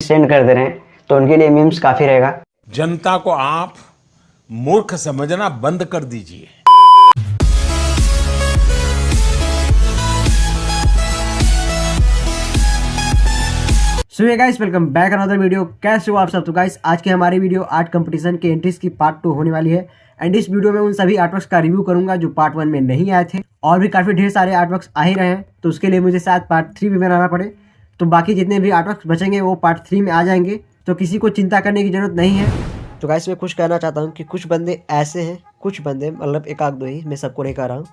Send कर दे रहे हैं, तो उनके लिए मीम्स काफ़ी रहेगा। जनता को आप मूर्ख समझना बंद कर दीजिए। सो ये guys, welcome back another video. कैसे हो आप सब? तो गाइस, आज की हमारी वीडियो आर्ट कंपटीशन के एंट्रीज की पार्ट 2 होने वाली है। एंड इस वीडियो में उन सभी आर्टवर्क्स का रिव्यू करूंगा जो पार्ट 1 में नहीं आए थे, और भी काफ़ी ढेर सारे आर्टवर्क्स आ ही रहे हैं, तो उसके लिए मुझे शायद पार्ट 3 भी बनाना पड़े। तो बाकी जितने भी आर्टवर्क्स बचेंगे वो पार्ट 3 में आ जाएंगे, तो किसी को चिंता करने की जरूरत नहीं है। तो गाइस, मैं कुछ कहना चाहता हूँ कि कुछ बंदे ऐसे हैं, कुछ बंदे मतलब एक आध दो ही, मैं सबको नहीं कह रहा हूँ।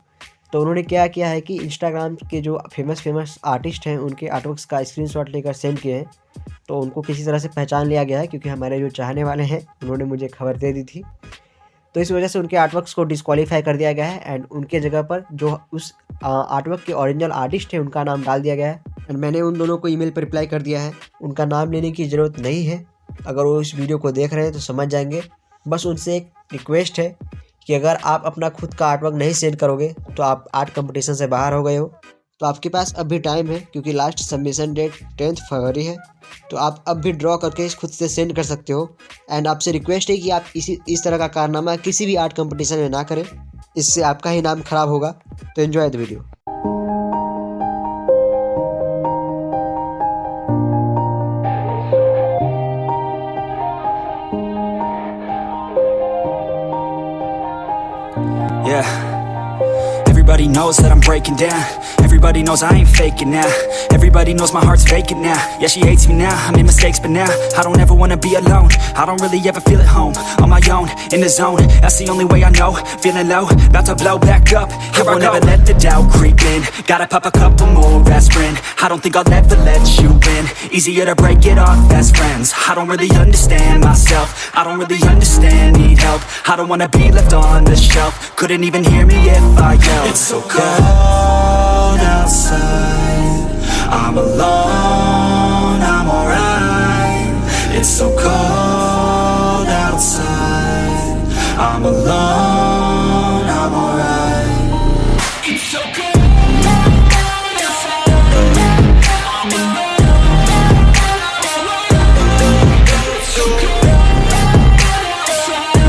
तो उन्होंने क्या किया है कि इंस्टाग्राम के जो फेमस आर्टिस्ट हैं उनके आर्टवर्क्स का स्क्रीनशॉट लेकर सेंड किए हैं, तो उनको किसी तरह से पहचान लिया गया है, क्योंकि हमारे जो चाहने वाले हैं उन्होंने मुझे खबर दे दी थी। तो इस वजह से उनके आर्टवर्क्स को डिस्क्वालीफाई कर दिया गया है, एंड उनके जगह पर जो उस आर्टवर्क के ओरिजिनल आर्टिस्ट हैं उनका नाम डाल दिया गया है। एंड मैंने उन दोनों को ईमेल पर रिप्लाई कर दिया है, उनका नाम लेने की ज़रूरत नहीं है। अगर वो इस वीडियो को देख रहे हैं तो समझ जाएंगे। बस उनसे एक रिक्वेस्ट है कि अगर आप अपना खुद का आर्टवर्क नहीं सेंड करोगे तो आप आर्ट कंपटीशन से बाहर हो गए हो। तो आपके पास अब भी टाइम है, क्योंकि लास्ट सबमिशन डेट 10 फरवरी है। तो आप अब भी ड्रॉ करके खुद से सेंड कर सकते हो। एंड आपसे रिक्वेस्ट है कि आप इस तरह का कारनामा किसी भी आर्ट कंपटीशन में ना करें, इससे आपका ही नाम खराब होगा। तो enjoy the video. Yeah, everybody knows that I'm breaking down. Everybody knows I ain't faking now. Everybody knows my heart's vacant now. Yeah, she hates me now, I made mistakes but now I don't ever wanna be alone. I don't really ever feel at home. On my own, in the zone, that's the only way I know. Feeling low, about to blow back up. I won't ever let the doubt creep in. Gotta pop a couple more aspirin. I don't think I'll ever let you in. Easier to break it off best friends. I don't really understand myself. I don't really understand, need help. I don't wanna be left on the shelf. Couldn't even hear me if I yelled. It's so cold outside, I'm alone, I'm alright. It's so cold outside, I'm alone, I'm alright. It's so cold outside, I'm alone, it's so cold outside, I'm alone.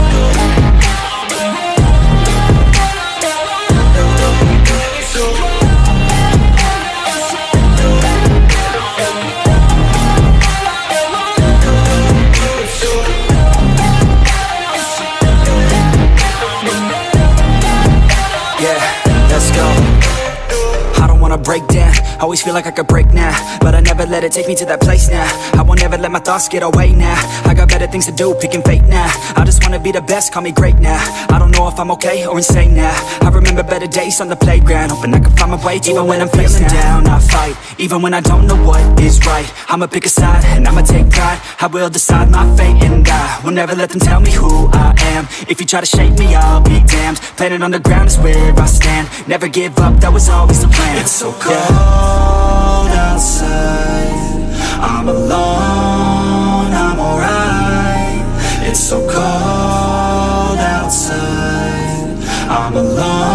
Break down, always feel like I could break now, but I never let it take me to that place now. I won't ever let my thoughts get away now. I got better things to do, picking fate now. I just wanna be the best, call me great now. I don't know if I'm okay or insane now. I remember better days on the playground, hoping I could find my way even when I'm feeling down. I fight, even when I don't know what is right. I'ma pick a side, and I'ma take pride. I will decide my fate, and I will never let them tell me who I am. If you try to shake me, I'll be damned. Planet on the ground is where I stand. Never give up, that was always the plan. It's so cold outside, I'm alone, I'm alright. It's so cold outside, I'm alone.